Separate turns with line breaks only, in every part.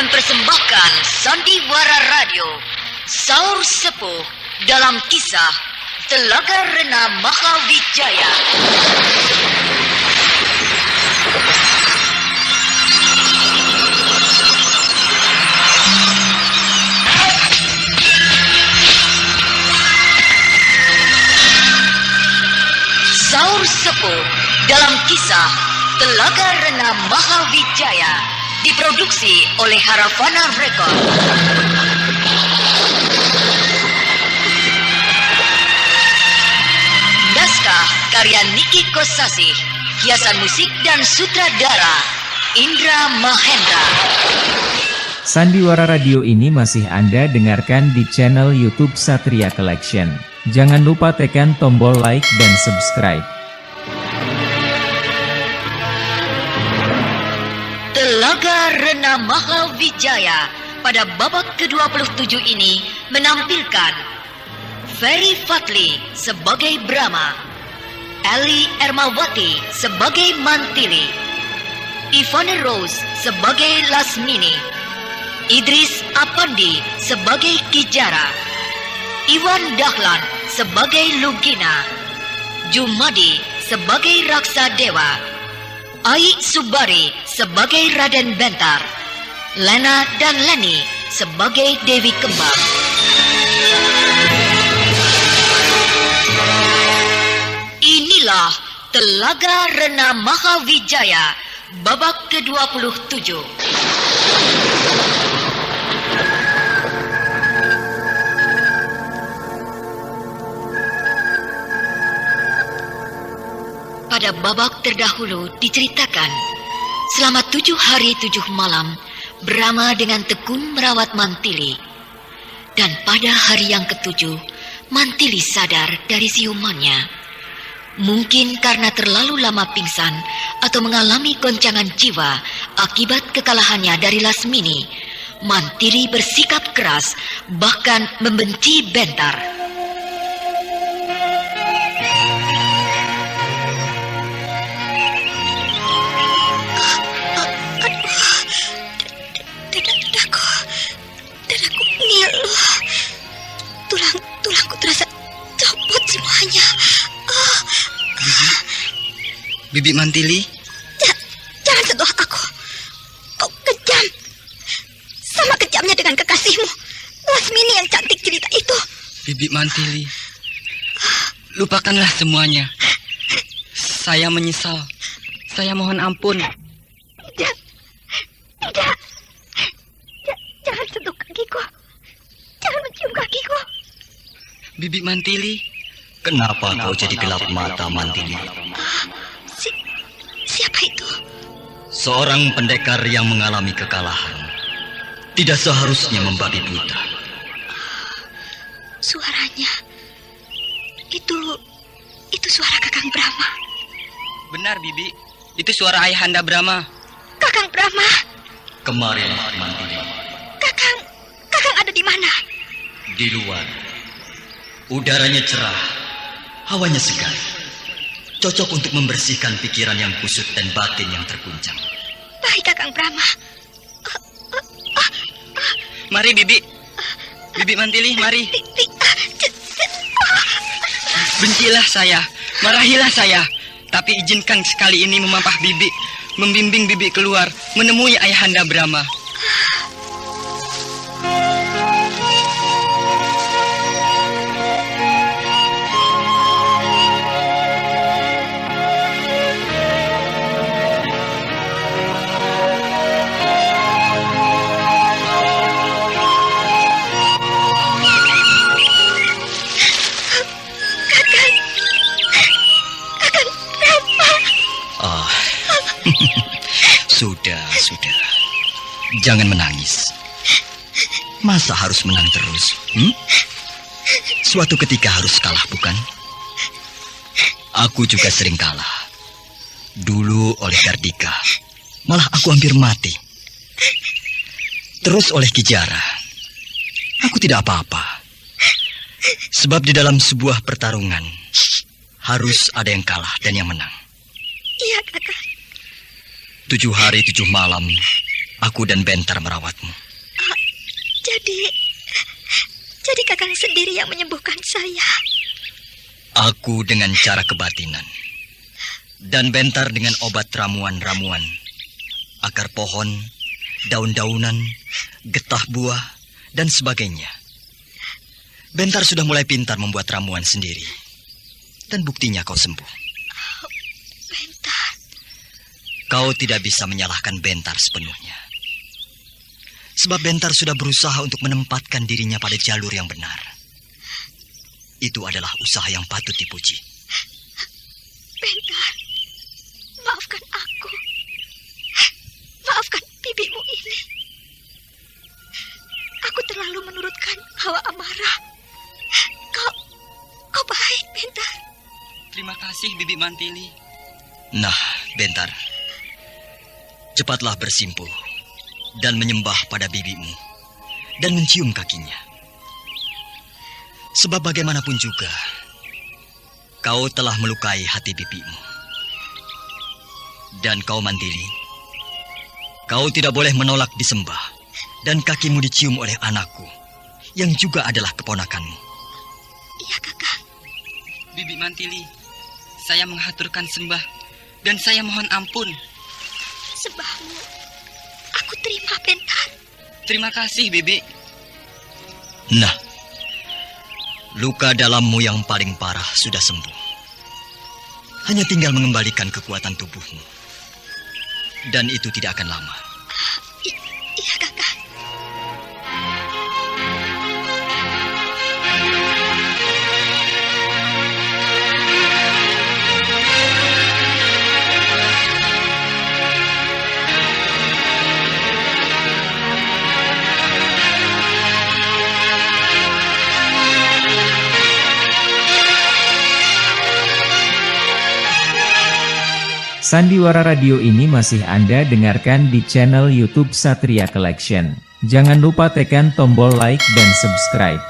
mempersembahkan Sandiwara Radio, Saur Sepuh dalam kisah Telaga Rena Mahawijaya. Saur Sepuh dalam kisah Telaga Rena Mahawijaya diproduksi oleh Haravana Record. Naskah karya Niki Kosasih, hiasan musik dan sutradara Indra Mahendra.
Sandiwara Radio ini masih Anda dengarkan di channel YouTube Satria Collection. Jangan lupa tekan tombol like dan subscribe.
Telaga Rena Mahawijaya pada babak ke-27 ini menampilkan Ferry Fadli sebagai Brahma, Eli Ermawati sebagai Mantili, Ivana Rose sebagai Lasmini, Idris Apandi sebagai Kijara, Iwan Dahlan sebagai Lugina, Jumadi sebagai Raksa Dewa, Ai Subari sebagai Raden Bentar, Lena dan Leni sebagai Dewi Kembang. Inilah Telaga Rena Mahawijaya babak ke-27. Pada babak terdahulu diceritakan, selama 7 hari 7 malam, Brahma dengan tekun merawat Mantili. Dan pada hari yang ke-7, Mantili sadar dari siumannya. Mungkin karena terlalu lama pingsan atau mengalami goncangan jiwa akibat kekalahannya dari Lasmini, Mantili bersikap keras, bahkan membenci Bentar.
Tulangku terasa copot semuanya.
Bibi Mantili?
Jangan sentuh aku. Kau kejam. Sama kejamnya dengan kekasihmu, Lasmini yang cantik cerita itu.
Bibi Mantili, lupakanlah semuanya. Saya menyesal. Saya mohon ampun.
Tidak. Jangan sentuh kakiku. Jangan mencium kakiku.
Bibi Mantili, kenapa kau jadi gelap mata, Mantili?
Siapa itu?
Seorang pendekar yang mengalami kekalahan tidak seharusnya membabi buta.
Suaranya itu suara Kakang Brahma.
Benar, Bibi. Itu suara Ayahanda Brahma.
Kakang Brahma.
Kemarin, Mantili.
Kakang ada di mana?
Di luar. Udaranya cerah, hawanya segar. Cocok untuk membersihkan pikiran yang kusut dan batin yang terguncang.
Baik, Kakang Brahma.
Mari, Bibi. Bibi Mantili, mari. Bencilah saya, marahilah saya. Tapi izinkan sekali ini memampah Bibi, membimbing Bibi keluar, menemui Ayahanda Brahma. Sudah. Jangan menangis. Masa harus menang terus? Suatu ketika harus kalah, bukan? Aku juga sering kalah. Dulu oleh Gardika, malah aku hampir mati. Terus oleh Kijara, aku tidak apa-apa. Sebab di dalam sebuah pertarungan harus ada yang kalah dan yang menang.
Iya, Kakak.
7 hari 7 malam aku dan Bentar merawatmu.
Jadi Kakang sendiri yang menyembuhkan saya.
Aku dengan cara kebatinan. Dan Bentar dengan obat ramuan-ramuan. Akar pohon, daun-daunan, getah buah, dan sebagainya. Bentar sudah mulai pintar membuat ramuan sendiri. Dan buktinya kau sembuh.
Bentar.
Kau tidak bisa menyalahkan Bentar sepenuhnya. Sebab Bentar sudah berusaha untuk menempatkan dirinya pada jalur yang benar. Itu adalah usaha yang patut dipuji.
Bentar, maafkan aku. Maafkan bibimu ini. Aku terlalu menurutkan hawa amarah. Kau baik, Bentar.
Terima kasih, Bibi Mantili.
Nah, Bentar, cepatlah bersimpuh dan menyembah pada bibimu dan mencium kakinya. Sebab bagaimanapun juga, kau telah melukai hati bibimu. Dan kau Mantili, kau tidak boleh menolak disembah dan kakimu dicium oleh anakku, yang juga adalah keponakanmu.
Iya, Kakang.
Bibi Mantili, saya menghaturkan sembah dan saya mohon ampun.
Sembahmu, aku terima, Bentar.
Terima kasih, Bibi.
Nah, luka dalammu yang paling parah sudah sembuh. Hanya tinggal mengembalikan kekuatan tubuhmu. Dan itu tidak akan lama.
Iya, Kakang.
Sandiwara Radio ini masih Anda dengarkan di channel YouTube Satria Collection. Jangan lupa tekan tombol like dan subscribe.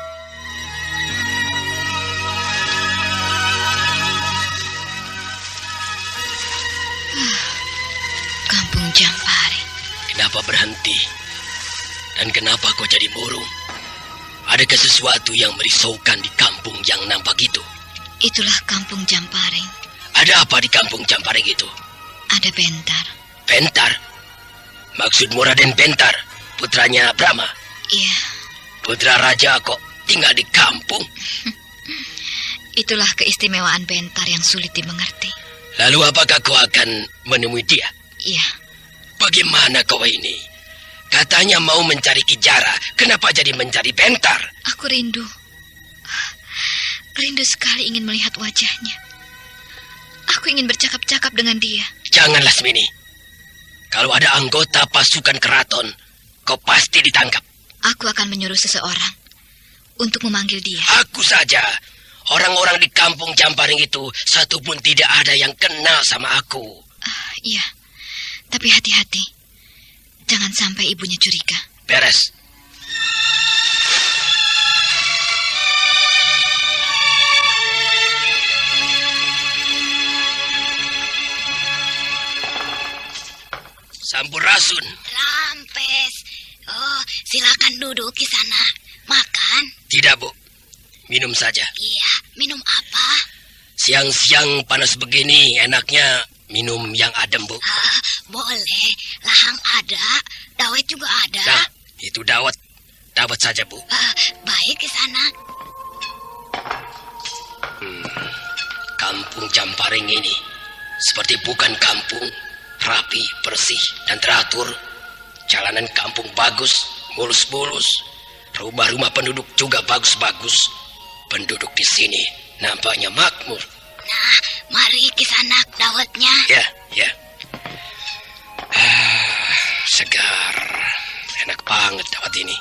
Kampung Jamparing.
Kenapa berhenti? Dan kenapa kau jadi murung? Adakah sesuatu yang merisaukan di kampung yang nampak itu?
Itulah Kampung Jamparing.
Ada apa di kampung Jamparing itu?
Ada Bentar.
Bentar? Maksudmu Raden Bentar, putranya Brahma?
Iya,
Putra raja kok tinggal di kampung?
itulah keistimewaan Bentar yang sulit dimengerti.
Lalu apakah kau akan menemui dia?
Iya,
Bagaimana kau ini? Katanya mau mencari Kijara, kenapa jadi mencari Bentar?
aku rindu. Rindu sekali ingin melihat wajahnya. Aku ingin bercakap-cakap dengan dia.
Jangan Lasmini. Kalau ada anggota pasukan keraton, kau pasti ditangkap.
Aku akan menyuruh seseorang untuk memanggil dia.
Aku saja. Orang-orang di kampung Jamparing itu satu pun tidak ada yang kenal sama aku.
Iya, tapi hati-hati. Jangan sampai ibunya curiga.
Beres. Sampurasun.
Rampes. Oh, silakan duduk di sana. Makan?
Tidak, Bu. Minum saja.
Iya, minum apa?
Siang-siang panas begini, enaknya minum yang adem, Bu.
Boleh. Lahang ada, dawet juga ada.
Nah, itu dawet. Dawet saja, Bu.
Baik di sana.
Kampung Jamparing ini seperti bukan kampung. Rapi, bersih, dan teratur. Jalanan kampung bagus, mulus-mulus. Rumah-rumah penduduk juga bagus-bagus. Penduduk di sini nampaknya makmur.
Nah, mari Kisanak dawetnya.
Ya. Segar. Enak banget dawet ini.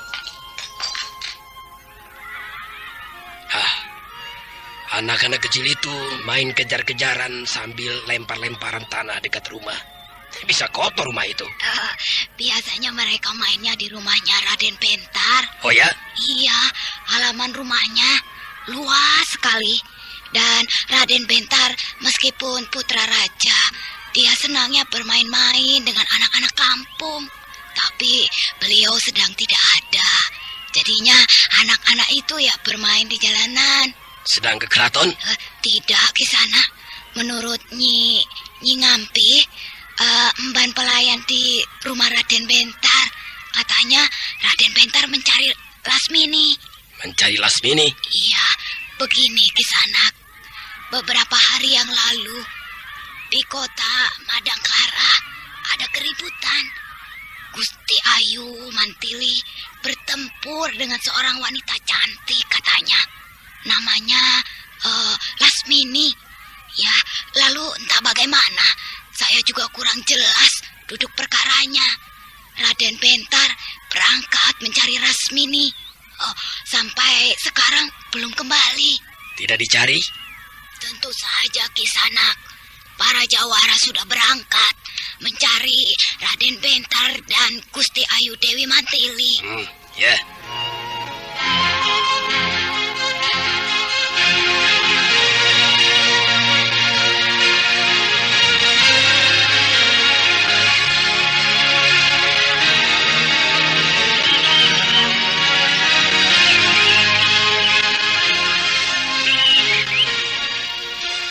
Anak-anak kecil itu main kejar-kejaran sambil lempar-lemparan tanah dekat rumah. Bisa kotor rumah itu.
Biasanya mereka mainnya di rumahnya Raden Bentar.
Oh ya?
Iya, halaman rumahnya luas sekali. Dan Raden Bentar meskipun putra raja, dia senangnya bermain-main dengan anak-anak kampung. Tapi beliau sedang tidak ada. Jadinya anak-anak itu ya bermain di jalanan.
Sedang ke keraton?
Tidak, Kisana. Menurut Nyi Ngampi, emban pelayan di rumah Raden Bentar. Katanya Raden Bentar mencari Lasmini.
Mencari Lasmini?
Iya, begini Kisanak. Beberapa hari yang lalu di kota Madangkara ada keributan. Gusti Ayu Mantili bertempur dengan seorang wanita cantik katanya. Namanya Lasmini. Ya, lalu entah bagaimana, saya juga kurang jelas duduk perkaranya. Raden Bentar berangkat mencari Lasmini. Sampai sekarang belum kembali.
Tidak dicari?
Tentu saja Kisanak. Para jawara sudah berangkat mencari Raden Bentar dan Gusti Ayu Dewi Mantili.
Ya.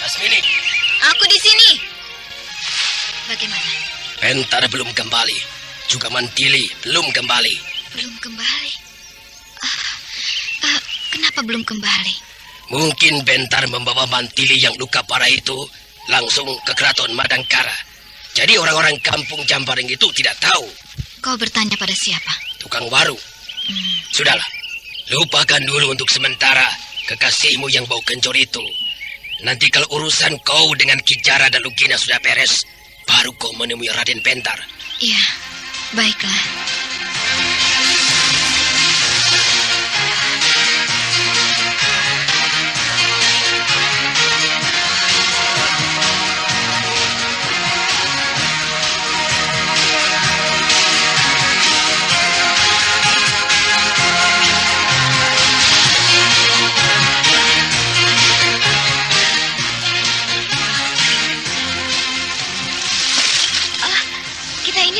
Lasmini.
Aku di sini. Bagaimana?
Bentar belum kembali. Juga Mantili belum kembali.
Belum kembali? Kenapa belum kembali?
Mungkin Bentar membawa Mantili yang luka parah itu langsung ke keraton Madangkara. Jadi orang-orang kampung Jambaring itu tidak tahu.
Kau bertanya pada siapa?
Tukang waru. Sudahlah. Lupakan dulu untuk sementara kekasihmu yang bau kencur itu. Nanti kalau urusan kau dengan Kijara dan Lugina sudah beres, baru kau menemui Raden Bentar.
Iya, baiklah.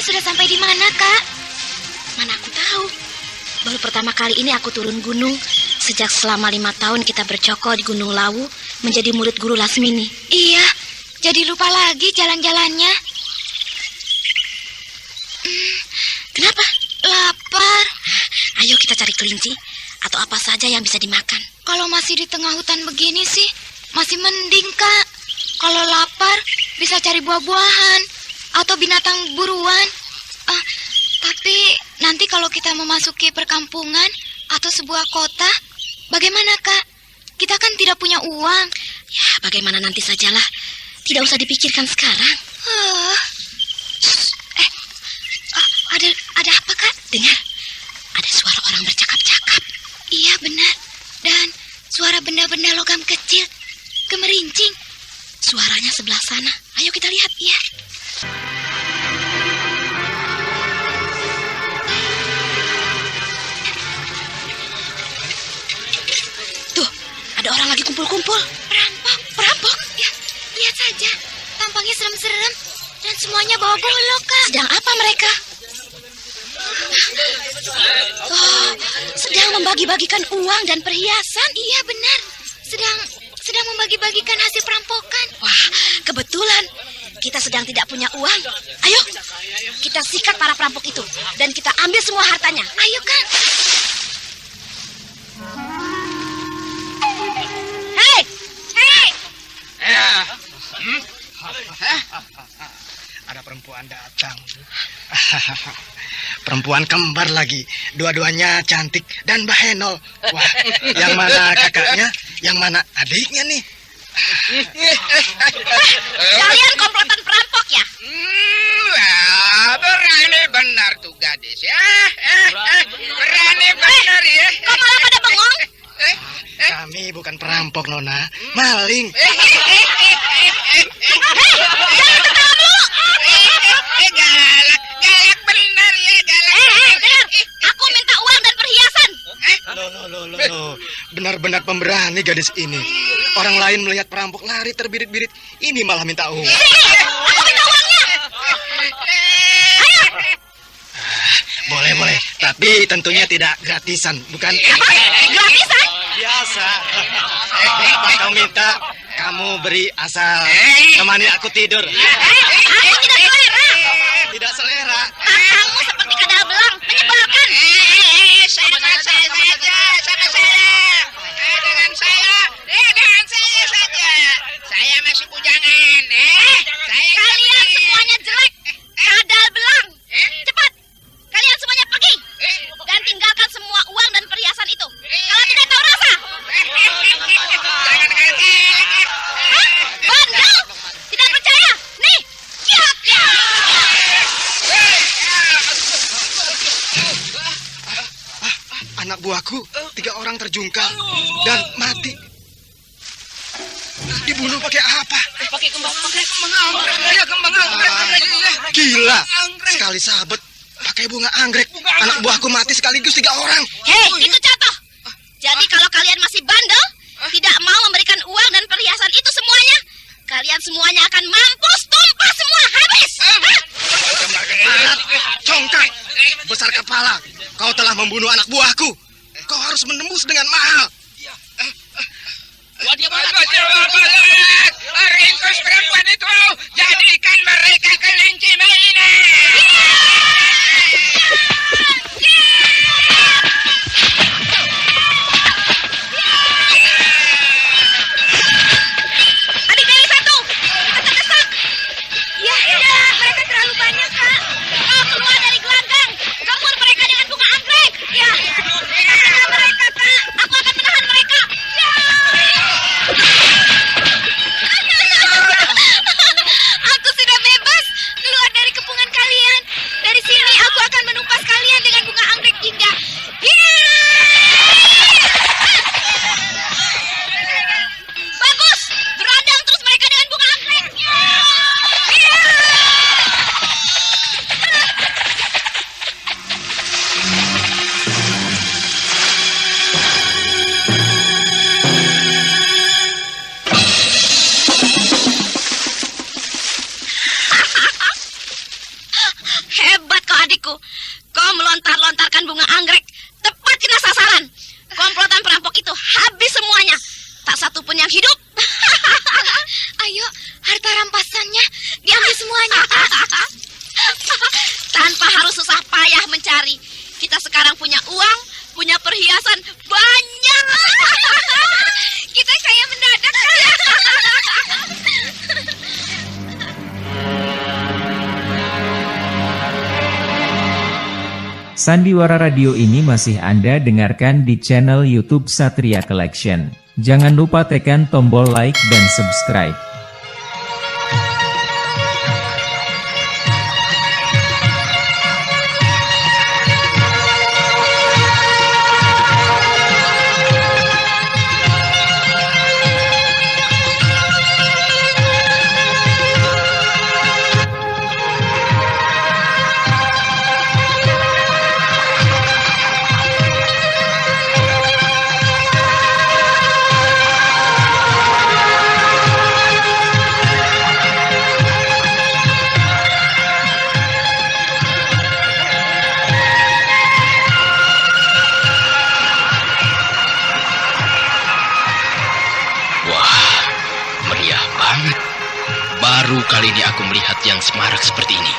Sudah sampai di mana, Kak? Mana aku tahu. Baru pertama kali ini aku turun gunung. Sejak selama 5 tahun kita bercokol di Gunung Lawu menjadi murid guru Lasmini. Iya, jadi lupa lagi jalan-jalannya. Kenapa? Lapar. Ayo kita cari kelinci atau apa saja yang bisa dimakan. Kalau masih di tengah hutan begini sih, masih mending, Kak. Kalau lapar, bisa cari buah-buahan atau binatang buruan. Tapi nanti kalau kita memasuki perkampungan atau sebuah kota, bagaimana, Kak? Kita kan tidak punya uang. Ya, bagaimana nanti sajalah. Tidak usah dipikirkan sekarang. Ada apa, Kak? Dengar. Ada suara orang bercakap-cakap. Iya, benar. Dan suara benda-benda logam kecil gemerincing. Suaranya sebelah sana. Ayo kita lihat, ya. Ada orang lagi kumpul-kumpul. Perampok. Ya, lihat saja. Tampangnya serem-serem. Dan semuanya bawa golok, Kak. Sedang apa mereka? Sedang membagi-bagikan uang dan perhiasan. Iya, benar. Sedang membagi-bagikan hasil perampokan. Wah, kebetulan. Kita sedang tidak punya uang. Ayo, kita sikat para perampok itu. Dan kita ambil semua hartanya. Ayo, Kak.
Ada perempuan datang. Perempuan kembar lagi. Dua-duanya cantik dan bahenol. Wah, yang mana kakaknya? Yang mana adiknya nih?
Kalian komplotan perampok ya?
Berani benar tuh gadis ya. Berani benar ya.
Kok malah pada bengong?
Kami bukan perampok, Nona. Maling. Galak benar ya, galak.
Dengar, aku minta uang dan perhiasan.
Loh. Benar-benar pemberani gadis ini. Orang lain melihat perampok lari terbirit-birit, ini malah minta uang.
Aku minta uangnya. Ayo.
Tapi tentunya tidak gratisan, bukan?
Gratisan?
Biasa. Apa kau minta, kamu beri asal temani aku tidur.
Aku tidak selera.
Tidak selera.
Kamu seperti kadal belang, menyebalkan.
Dengan saya saja. Saya masih bujangan.
Kalian semuanya jelek, kadal belang. Cepat, kalian semuanya pergi dan tinggalkan semua uang dan perhiasan itu. Kalau tidak tahu rasa. Hah? Bandel? Tidak percaya? Nih, kiak.
Anak buahku, 3 orang terjungkal dan mati. Dibunuh pakai apa?
Pakai kembang anggrek. Ya, kembang anggrek.
Gila, sekali sabet pakai bunga anggrek. Anak buahku mati sekaligus 3 orang.
Hei, itu contoh. Jadi kalau kalian masih bandel, tidak mau memberikan uang dan perhiasan itu semuanya, kalian semuanya akan mampus, tumpah semua, habis.
Anak congkak, besar kepala. Kau telah membunuh anak buahku. Kau harus menembus dengan mahal.
Ringkus perempuan itu. Jadikan mereka kelinci mainan.
Adik dari satu, kita terdesak. Ya, mereka terlalu banyak, Kak. Kau keluar dari gelanggang, campur mereka dengan bunga anggrek. Ya, menahan mereka, Kak. Aku akan menahan mereka. Ya. Aku sudah bebas keluar dari kepungan kalian. Dari sini aku akan menumpas kalian dengan bunga anggrek indah. Bagus, berondong terus mereka dengan bunga anggrek. Hebat kau adikku. Kau melontar-lontarkan bunga anggrek tepat kena sasaran. Komplotan perampok itu habis semuanya. Tak satu pun yang hidup. Ayo, harta rampasannya diambil semuanya. Tanpa harus susah payah mencari. Kita sekarang punya uang, punya perhiasan banyak. Kita kaya mendadak.
Sandiwara Radio ini masih Anda dengarkan di channel YouTube Satria Collection. Jangan lupa tekan tombol like dan subscribe.
Baru kali ini aku melihat yang semarak seperti ini.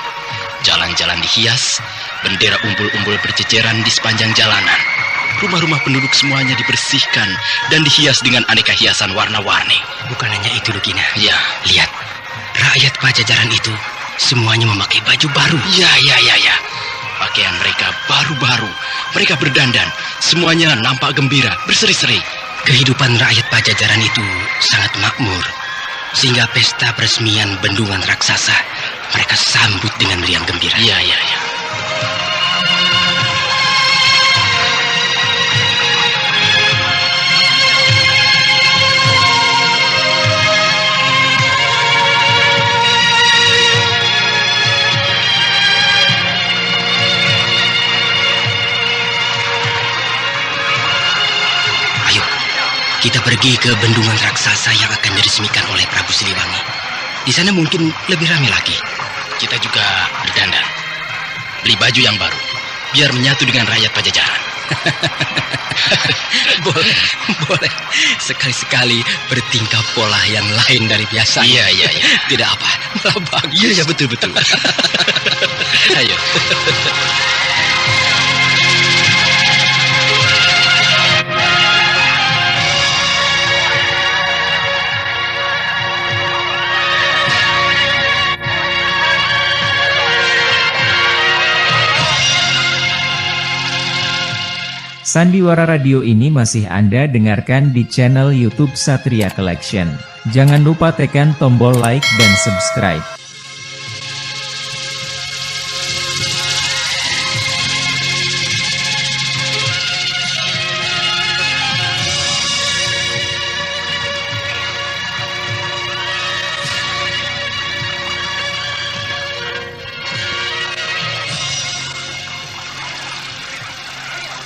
Jalan-jalan dihias, bendera umbul-umbul berceceran di sepanjang jalanan. Rumah-rumah penduduk semuanya dibersihkan dan dihias dengan aneka hiasan warna-warni.
Bukan hanya itu, Lugina.
Ya,
Lihat, rakyat Pajajaran itu semuanya memakai baju baru.
ya. Pakaian mereka baru-baru. Mereka berdandan, semuanya nampak gembira, berseri-seri.
Kehidupan rakyat Pajajaran itu sangat makmur. Sehingga pesta peresmian bendungan raksasa mereka sambut dengan riang gembira.
Ya.
Kita pergi ke bendungan raksasa yang akan diresmikan oleh Prabu Siliwangi. Di sana mungkin lebih ramai lagi.
Kita juga berdandan, beli baju yang baru.
biar menyatu dengan rakyat Pajajaran.
Boleh, boleh. Sekali-sekali bertingkah pola yang lain dari biasa.
Iya.
Tidak apa, malah bagus.
Iya, betul. Ayo.
Sandiwara Radio ini masih Anda dengarkan di channel YouTube Satria Collection. Jangan lupa tekan tombol like dan subscribe.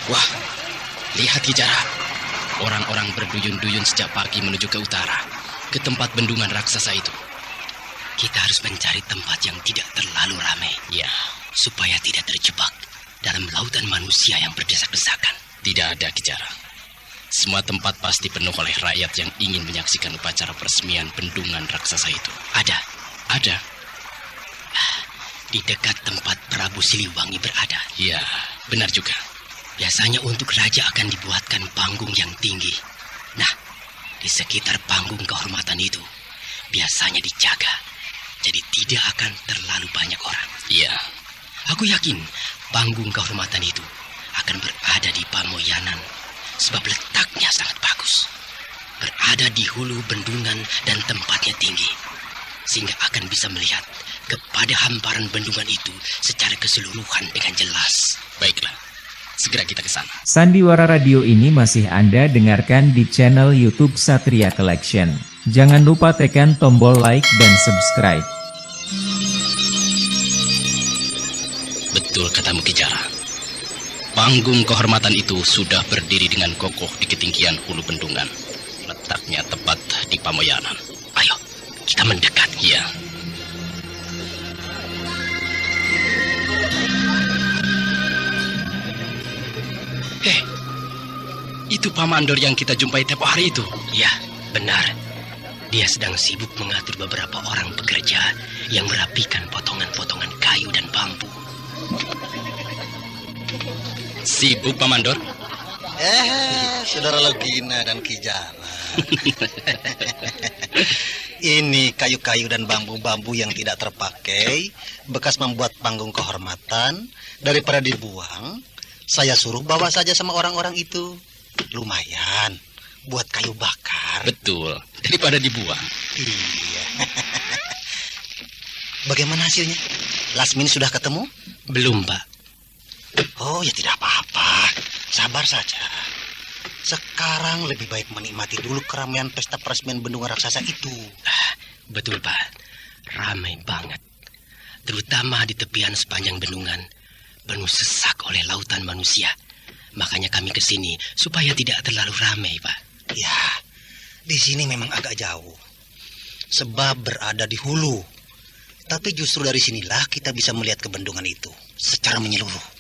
Wah, lihat Kijara. Orang-orang berduyun-duyun sejak pagi menuju ke utara, ke tempat bendungan raksasa itu. Kita harus mencari tempat yang tidak terlalu ramai. Ya, supaya tidak terjebak dalam lautan manusia yang berdesak-desakan. Tidak ada, Kijara. Semua tempat pasti penuh oleh rakyat yang ingin menyaksikan upacara peresmian bendungan raksasa itu. Ada. Di dekat tempat Prabu Siliwangi berada. Ya, benar juga. Biasanya untuk raja akan dibuatkan panggung yang tinggi. Nah, di sekitar panggung kehormatan itu biasanya dijaga. Jadi tidak akan terlalu banyak orang. Iya, aku yakin panggung kehormatan itu akan berada di Pamoyanan. Sebab letaknya sangat bagus. Berada di hulu bendungan dan tempatnya tinggi. Sehingga akan bisa melihat kepada hamparan bendungan itu secara keseluruhan dengan jelas. Baiklah. Segera kita ke sana.
Sandiwara Radio ini masih Anda dengarkan di channel YouTube Satria Collection. Jangan lupa tekan tombol like dan subscribe.
Betul katamu, Kijara. Panggung kehormatan itu sudah berdiri dengan kokoh di ketinggian hulu bendungan. Letaknya tepat di Pamoyanan. Ayo, kita mendekat. Ya. Itu Pak Mandor yang kita jumpai tempo hari itu. Ya, benar. Dia sedang sibuk mengatur beberapa orang pekerja yang merapikan potongan-potongan kayu dan bambu. Sibuk, Pak Mandor?
Saudara Logina dan Kijara. Ini kayu-kayu dan bambu-bambu yang tidak terpakai, bekas membuat panggung kehormatan. Daripada dibuang, saya suruh bawa saja sama orang-orang itu. Lumayan buat kayu bakar.
Betul, daripada dibuang.
Iya. Bagaimana hasilnya? Lasmin sudah ketemu?
Belum, Pak.
Oh, ya tidak apa-apa. Sabar saja. Sekarang lebih baik menikmati dulu keramaian pesta peresmian bendungan raksasa itu.
Betul, Pak. Ramai banget. Terutama di tepian sepanjang bendungan. Penuh sesak oleh lautan manusia. Makanya kami ke sini supaya tidak terlalu ramai, Pak.
Ya, di sini memang agak jauh. Sebab berada di hulu. Tapi justru dari sinilah kita bisa melihat ke bendungan itu secara menyeluruh.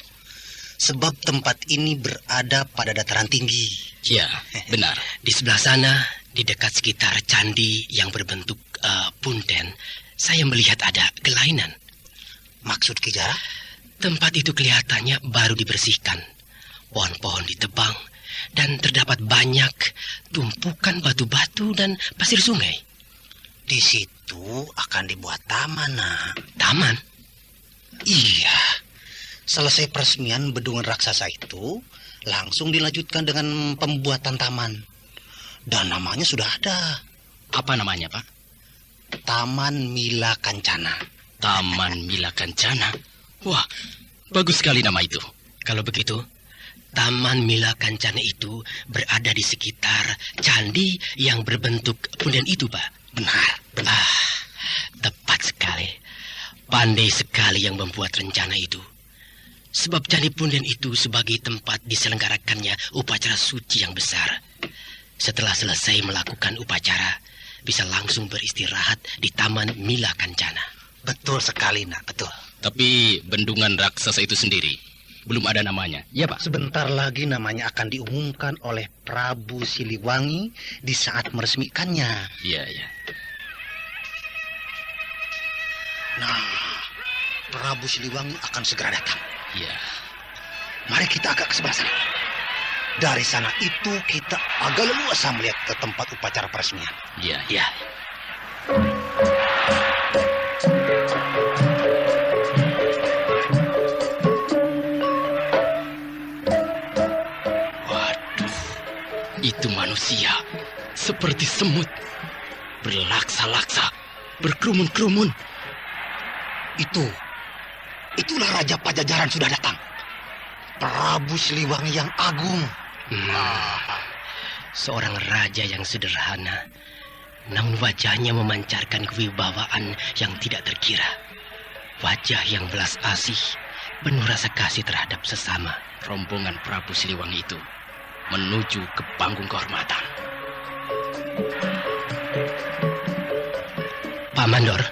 Sebab tempat ini berada pada dataran tinggi.
Ya, benar. Di sebelah sana, di dekat sekitar candi yang berbentuk punten, saya melihat ada kelainan.
Maksud Kijara?
Tempat itu kelihatannya baru dibersihkan. Pohon-pohon ditebang dan terdapat banyak tumpukan batu-batu dan pasir sungai.
Di situ akan dibuat taman, Nak.
Taman?
Iya. Selesai peresmian bendungan raksasa itu, langsung dilanjutkan dengan pembuatan taman. Dan namanya sudah ada.
Apa namanya, Pak?
Taman Mila Kancana.
Taman Mila Kancana? Wah, bagus sekali nama itu. Kalau begitu, Taman Mila Kancana itu berada di sekitar candi yang berbentuk punden itu, Pak.
Benar.
Tepat sekali. Pandai sekali yang membuat rencana itu. Sebab candi punden itu sebagai tempat diselenggarakannya upacara suci yang besar. Setelah selesai melakukan upacara, bisa langsung beristirahat di Taman Mila Kancana.
Betul sekali, Nak. Betul.
Tapi bendungan raksasa itu sendiri belum ada namanya. Ya, Pak.
Sebentar lagi namanya akan diumumkan oleh Prabu Siliwangi di saat meresmikannya.
Iya, iya.
Nah, Prabu Siliwangi akan segera datang.
Iya.
Mari kita agak ke sebelah sana. Dari sana itu kita agak leluasa melihat ke tempat upacara peresmian.
Iya, iya. Waduh, itu manusia seperti semut, berlaksa-laksa, berkerumun-kerumun.
Itulah Raja Pajajaran sudah datang. Prabu Siliwangi yang agung.
Seorang raja yang sederhana, namun wajahnya memancarkan kewibawaan yang tidak terkira. Wajah yang belas asih, penuh rasa kasih terhadap sesama. Rombongan Prabu Siliwangi itu menuju ke panggung kehormatan. Pak Mandor,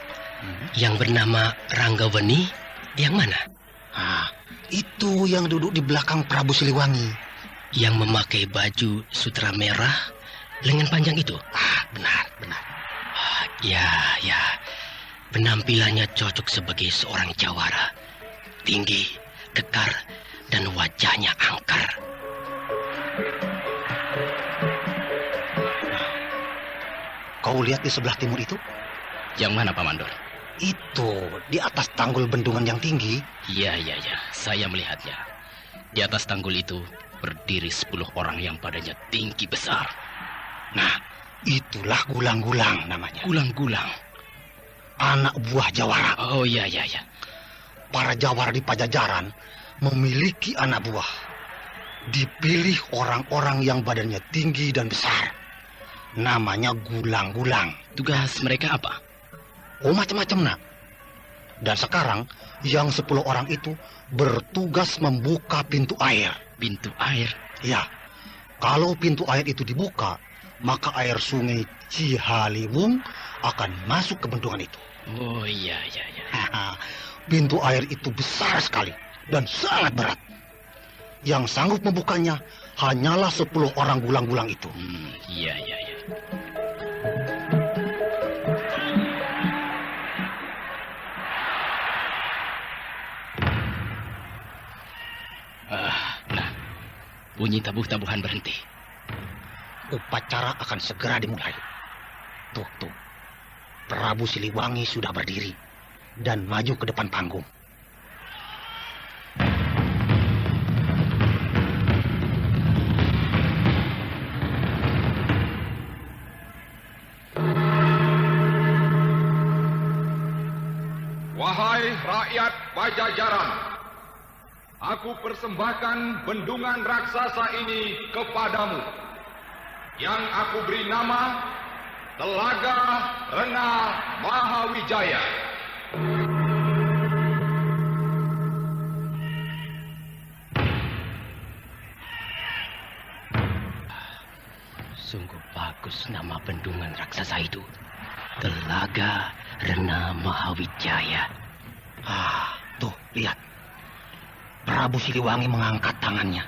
yang bernama Ranggaweni, yang mana?
Itu yang duduk di belakang Prabu Siliwangi.
Yang memakai baju sutra merah, lengan panjang itu?
Benar.
Ya. Penampilannya cocok sebagai seorang jawara. Tinggi, kekar, dan wajahnya angker.
Kau lihat di sebelah timur itu?
Yang mana, Pak Mandor?
Itu, di atas tanggul bendungan yang tinggi.
Iya. Saya melihatnya. Di atas tanggul itu berdiri 10 orang yang badannya tinggi besar.
Nah, itulah gulang-gulang namanya.
Gulang-gulang?
Anak buah jawara.
Oh, iya.
Para jawara di Pajajaran memiliki anak buah. Dipilih orang-orang yang badannya tinggi dan besar. Namanya gulang-gulang.
Tugas mereka apa?
Oh, macam-macam, nak. Dan sekarang, yang 10 orang itu bertugas membuka pintu air.
Pintu air?
Ya, kalau pintu air itu dibuka, maka air sungai Cihaliwung akan masuk ke bendungan itu.
Oh, iya.
Pintu air itu besar sekali dan sangat berat. Yang sanggup membukanya hanyalah 10 orang gulang-gulang itu.
Iya. Nah, bunyi tabuh-tabuhan berhenti.
Upacara akan segera dimulai. Tuh. Prabu Siliwangi sudah berdiri dan maju ke depan panggung.
Wahai rakyat Pajajaran, aku persembahkan bendungan raksasa ini kepadamu, yang aku beri nama Telaga Rena Mahawijaya.
Sungguh bagus nama bendungan raksasa itu. Telaga Rena Mahawijaya.
Tuh, lihat. Prabu Siliwangi mengangkat tangannya.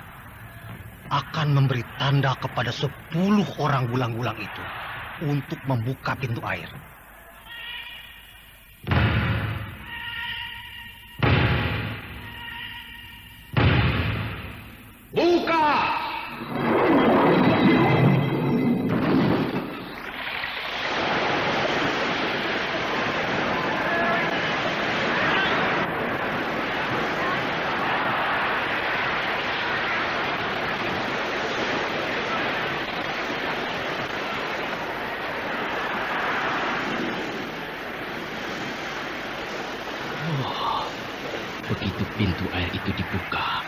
Akan memberi tanda kepada 10 orang gulang-gulang itu untuk membuka pintu air.
Buka!
Begitu pintu air itu dibuka,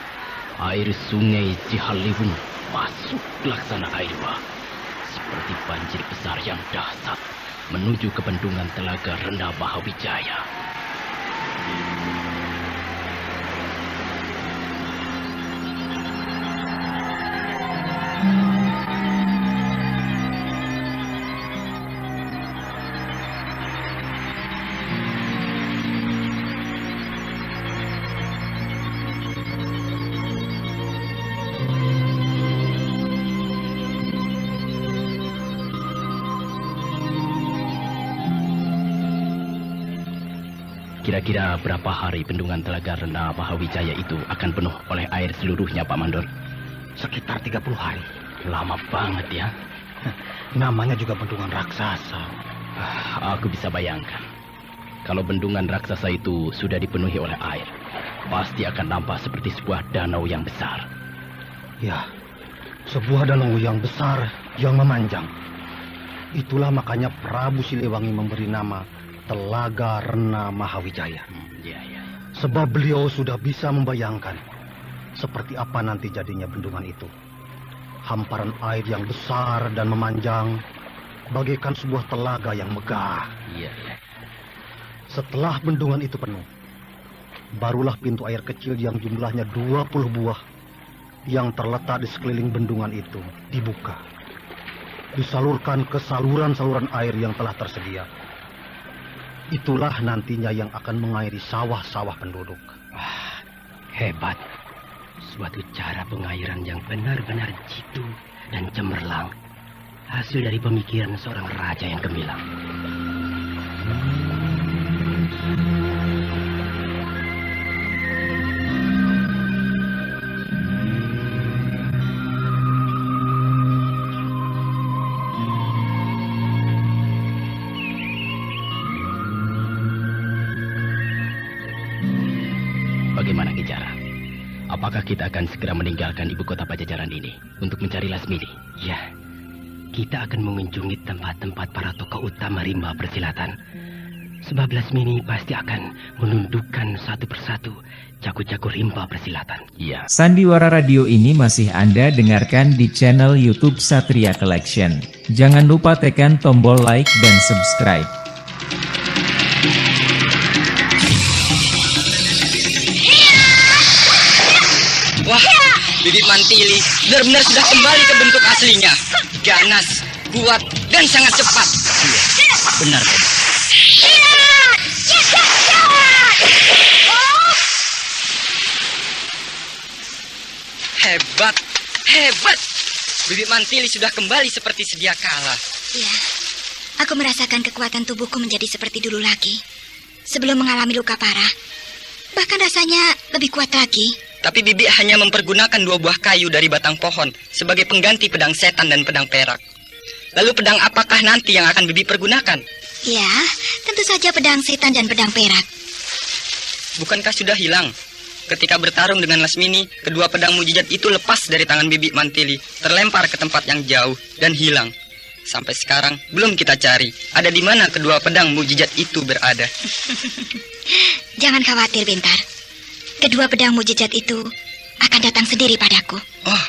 air sungai Cihaliwung masuk laksana air bah, seperti banjir besar yang dahsyat menuju ke bendungan Telaga Rena Mahawijaya. Kira-kira berapa hari bendungan Telaga Rena Mahawijaya itu akan penuh oleh air seluruhnya, Pak Mandor?
Sekitar 30 hari.
Lama banget ya.
Namanya juga bendungan raksasa.
Aku bisa bayangkan. Kalau bendungan raksasa itu sudah dipenuhi oleh air, pasti akan nampak seperti sebuah danau yang besar.
Ya, sebuah danau yang besar, yang memanjang. Itulah makanya Prabu Siliwangi memberi nama Telaga Rena Mahawijaya. Sebab beliau sudah bisa membayangkan seperti apa nanti jadinya bendungan itu. Hamparan air yang besar dan memanjang, bagaikan sebuah telaga yang megah. Setelah bendungan itu penuh, barulah pintu air kecil yang jumlahnya 20 buah yang terletak di sekeliling bendungan itu dibuka. Disalurkan ke saluran-saluran air yang telah tersedia. Itulah nantinya yang akan mengairi sawah-sawah penduduk.
Hebat. Suatu cara pengairan yang benar-benar jitu dan cemerlang. Hasil dari pemikiran seorang raja yang gemilang. Bagaimana Ki Jara? Apakah kita akan segera meninggalkan ibu kota Pajajaran ini untuk mencari Lasmini? Ya, kita akan mengunjungi tempat-tempat para tokoh utama rimba persilatan. Sebab Lasmini pasti akan menundukkan satu persatu jago-jago rimba persilatan. Iya.
Sandiwara Radio ini masih Anda dengarkan di channel YouTube Satria Collection. Jangan lupa tekan tombol like dan subscribe.
Wah, Bibi Mantili benar-benar sudah kembali ke bentuk aslinya. Ganas, kuat, dan sangat cepat.
Iya, benar.
Hebat, hebat. Bibi Mantili sudah kembali seperti sedia kala.
Ya, aku merasakan kekuatan tubuhku menjadi seperti dulu lagi. Sebelum mengalami luka parah. Bahkan rasanya lebih kuat lagi.
Tapi Bibi hanya mempergunakan 2 buah kayu dari batang pohon sebagai pengganti pedang setan dan pedang perak. Lalu pedang apakah nanti yang akan Bibi pergunakan?
Ya, tentu saja pedang setan dan pedang perak.
Bukankah sudah hilang? Ketika bertarung dengan Lasmini, kedua pedang mujizat itu lepas dari tangan Bibi Mantili, terlempar ke tempat yang jauh dan hilang. Sampai sekarang belum kita cari. Ada di mana kedua pedang mujizat itu berada?
Jangan khawatir, Bintar. Kedua pedang mujizat itu akan datang sendiri padaku.
Oh,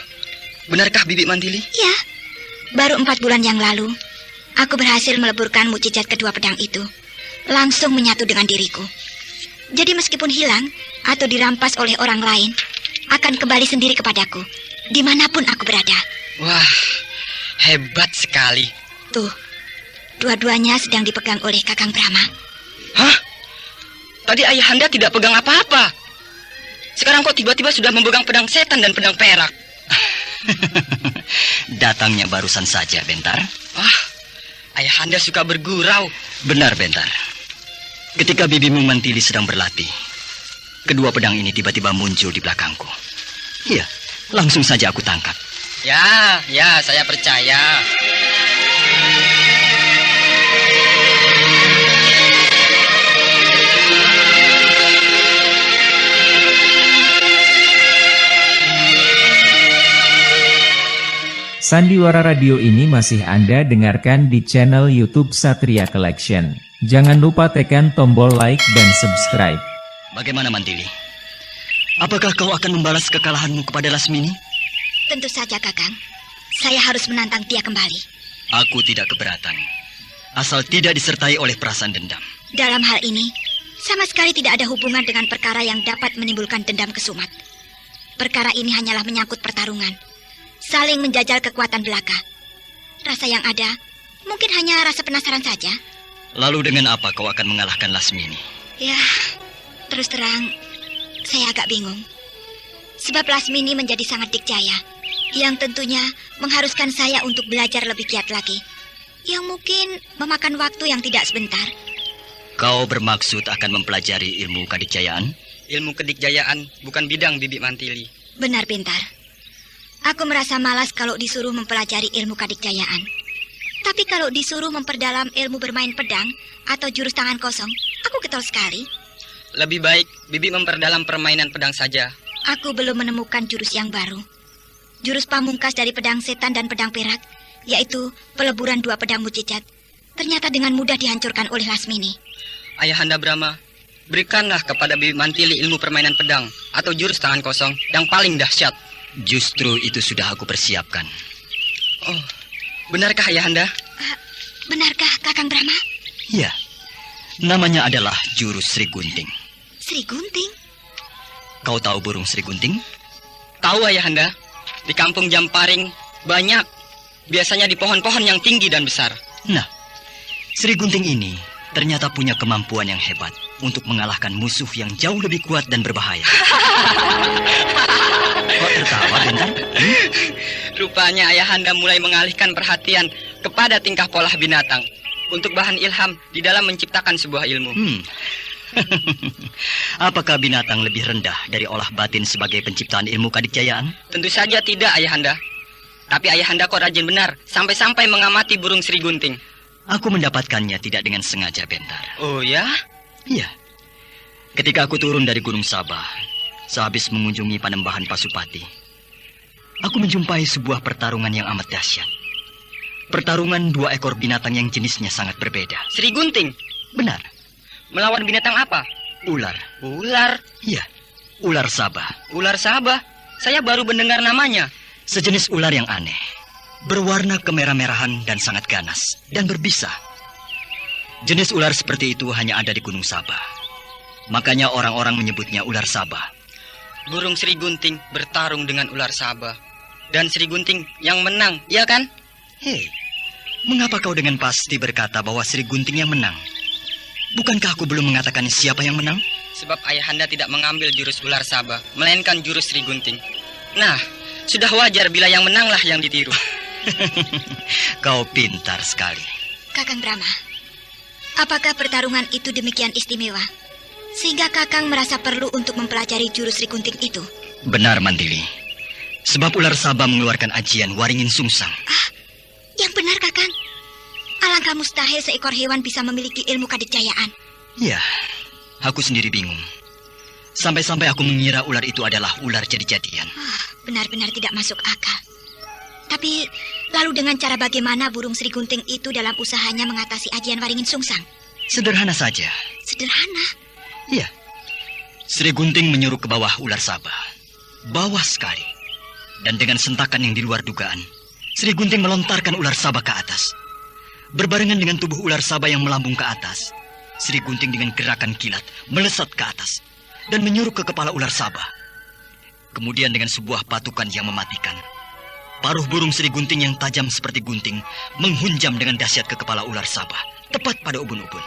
benarkah Bibi Mantili?
Ya, baru 4 bulan yang lalu, aku berhasil meleburkan mujizat kedua pedang itu. Langsung menyatu dengan diriku. Jadi meskipun hilang atau dirampas oleh orang lain, akan kembali sendiri kepadaku, dimanapun aku berada.
Wah, hebat sekali.
Tuh, dua-duanya sedang dipegang oleh Kakang Brahma.
Hah? Tadi ayahanda tidak pegang apa-apa. Sekarang kok tiba-tiba sudah memegang pedang setan dan pedang perak?
Datangnya barusan saja, Bentar.
Ah, ayahanda suka bergurau.
Benar, Bentar. Ketika bibimu Mantili sedang berlatih, kedua pedang ini tiba-tiba muncul di belakangku. Iya, langsung saja aku tangkap.
Ya, saya percaya.
Sandiwara Radio ini masih Anda dengarkan di channel YouTube Satria Collection. Jangan lupa tekan tombol like dan subscribe.
Bagaimana Mantili? Apakah kau akan membalas kekalahanmu kepada Lasmini?
Tentu saja, Kakang. Saya harus menantang dia kembali.
Aku tidak keberatan. Asal tidak disertai oleh perasaan dendam.
Dalam hal ini, sama sekali tidak ada hubungan dengan perkara yang dapat menimbulkan dendam kesumat. Perkara ini hanyalah menyangkut pertarungan. Saling menjajal kekuatan belaka. Rasa yang ada mungkin hanya rasa penasaran saja.
Lalu dengan apa kau akan mengalahkan Lasmini?
Ya, terus terang saya agak bingung. Sebab Lasmini menjadi sangat dikjaya, yang tentunya mengharuskan saya untuk belajar lebih giat lagi, yang mungkin memakan waktu yang tidak sebentar.
Kau bermaksud akan mempelajari ilmu kadikjayaan?
Ilmu kedikjayaan bukan bidang Bibi Mantili.
Benar, Pintar. Aku merasa malas kalau disuruh mempelajari ilmu kadikjayaan. Tapi kalau disuruh memperdalam ilmu bermain pedang atau jurus tangan kosong, aku getol sekali.
Lebih baik Bibi memperdalam permainan pedang saja.
Aku belum menemukan jurus yang baru. Jurus pamungkas dari pedang setan dan pedang perak, yaitu peleburan 2 pedang mujizat, ternyata dengan mudah dihancurkan oleh Lasmini.
Ayahanda Brahma, berikanlah kepada Bibi Mantili ilmu permainan pedang atau jurus tangan kosong yang paling dahsyat.
Justru itu sudah aku persiapkan.
Oh, benarkah Ayahanda?
Benarkah Kakang Brahma?
Ya, namanya adalah jurus Sri Gunting.
Sri Gunting?
Kau tahu burung Sri Gunting?
Tahu Ayahanda. Di kampung Jamparing banyak. Biasanya di pohon-pohon yang tinggi dan besar.
Nah, Sri Gunting ini ternyata punya kemampuan yang hebat untuk mengalahkan musuh yang jauh lebih kuat dan berbahaya. Kok tertawa, Bentar?
Rupanya Ayahanda mulai mengalihkan perhatian kepada tingkah pola binatang untuk bahan ilham di dalam menciptakan sebuah ilmu.
Apakah binatang lebih rendah dari olah batin sebagai penciptaan ilmu kadikjayaan?
Tentu saja tidak, Ayahanda. Tapi Ayahanda kok rajin benar, sampai-sampai mengamati burung Sri Gunting.
Aku mendapatkannya tidak dengan sengaja, Bentar.
Oh ya?
Iya. Ketika aku turun dari Gunung Sabah, sehabis mengunjungi Panembahan Pasupati, aku menjumpai sebuah pertarungan yang amat dahsyat. Pertarungan 2 ekor binatang yang jenisnya sangat berbeda.
Sri Gunting?
Benar.
Melawan binatang apa?
Ular.
Ular?
Iya, ular Sabah.
Ular Sabah? Saya baru mendengar namanya.
Sejenis ular yang aneh, berwarna kemerah-merahan dan sangat ganas, dan berbisa. Jenis ular seperti itu hanya ada di Gunung Sabah. Makanya orang-orang menyebutnya ular Sabah.
Burung Sri Gunting bertarung dengan ular Sabah. Dan Sri Gunting yang menang, iya kan?
Hei, mengapa kau dengan pasti berkata bahwa Sri Gunting yang menang? Bukankah aku belum mengatakan siapa yang menang?
Sebab Ayahanda tidak mengambil jurus ular Sabah, melainkan jurus Sri Gunting. Nah, sudah wajar bila yang menanglah yang ditiru.
Kau pintar sekali.
Kakang Brahma, apakah pertarungan itu demikian istimewa sehingga Kakang merasa perlu untuk mempelajari jurus Sri Gunting itu?
Benar, Mantili. Sebab ular Sabah mengeluarkan ajian Waringin Sungsang.
Yang benar, Kakang. Alangkah mustahil seekor hewan bisa memiliki ilmu kadikjayaan.
Ya, aku sendiri bingung. Sampai-sampai aku mengira ular itu adalah ular jadi-jadian.
Benar-benar tidak masuk akal. Tapi, lalu dengan cara bagaimana burung Sri Gunting itu dalam usahanya mengatasi ajian Waringin Sungsang?
Sederhana saja.
Sederhana?
Iya. Sri Gunting menyuruh ke bawah ular Sabah. Bawah sekali. Dan dengan sentakan yang di luar dugaan, Sri Gunting melontarkan ular Sabah ke atas. Berbarengan dengan tubuh ular Sabah yang melambung ke atas, Sri Gunting dengan gerakan kilat melesat ke atas dan menyuruh ke kepala ular Sabah. Kemudian dengan sebuah patukan yang mematikan, paruh burung Sri Gunting yang tajam seperti gunting menghunjam dengan dahsyat ke kepala ular Sabah, tepat pada ubun-ubun.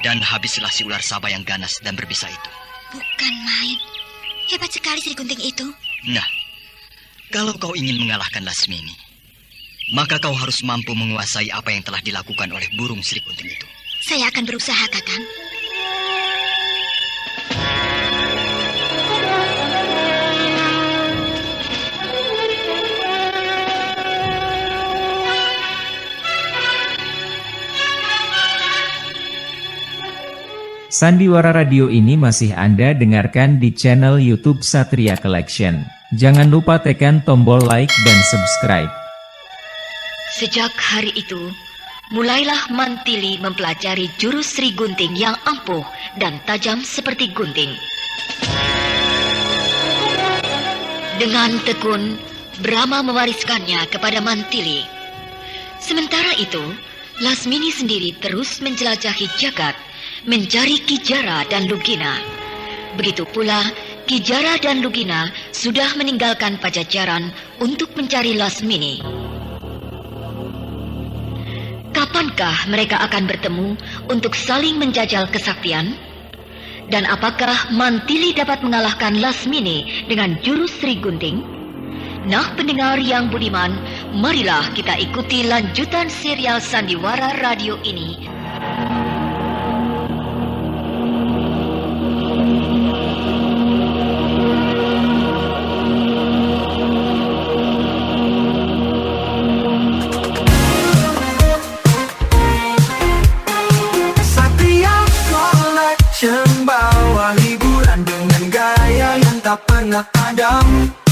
Dan habislah si ular Sabah yang ganas dan berbisa itu.
Bukan main. Hebat sekali Sri Gunting itu.
Nah, kalau kau ingin mengalahkan Lasmini, maka kau harus mampu menguasai apa yang telah dilakukan oleh burung Sri Gunting itu.
Saya akan berusaha, Kakang.
Sandiwara Radio ini masih Anda dengarkan di channel YouTube Satria Collection. Jangan lupa tekan tombol like dan subscribe.
Sejak hari itu, mulailah Mantili mempelajari jurus Sri Gunting yang ampuh dan tajam seperti gunting. Dengan tekun, Brahma mewariskannya kepada Mantili. Sementara itu, Lasmini sendiri terus menjelajahi jagat, mencari Kijara dan Lugina. Begitu pula, Kijara dan Lugina sudah meninggalkan Pajajaran untuk mencari Lasmini. Kapankah mereka akan bertemu untuk saling menjajal kesaktian? Dan apakah Mantili dapat mengalahkan Lasmini dengan jurus Sri Gunting? Nah, pendengar yang budiman, marilah kita ikuti lanjutan serial Sandiwara Radio ini.
tak pernah padam.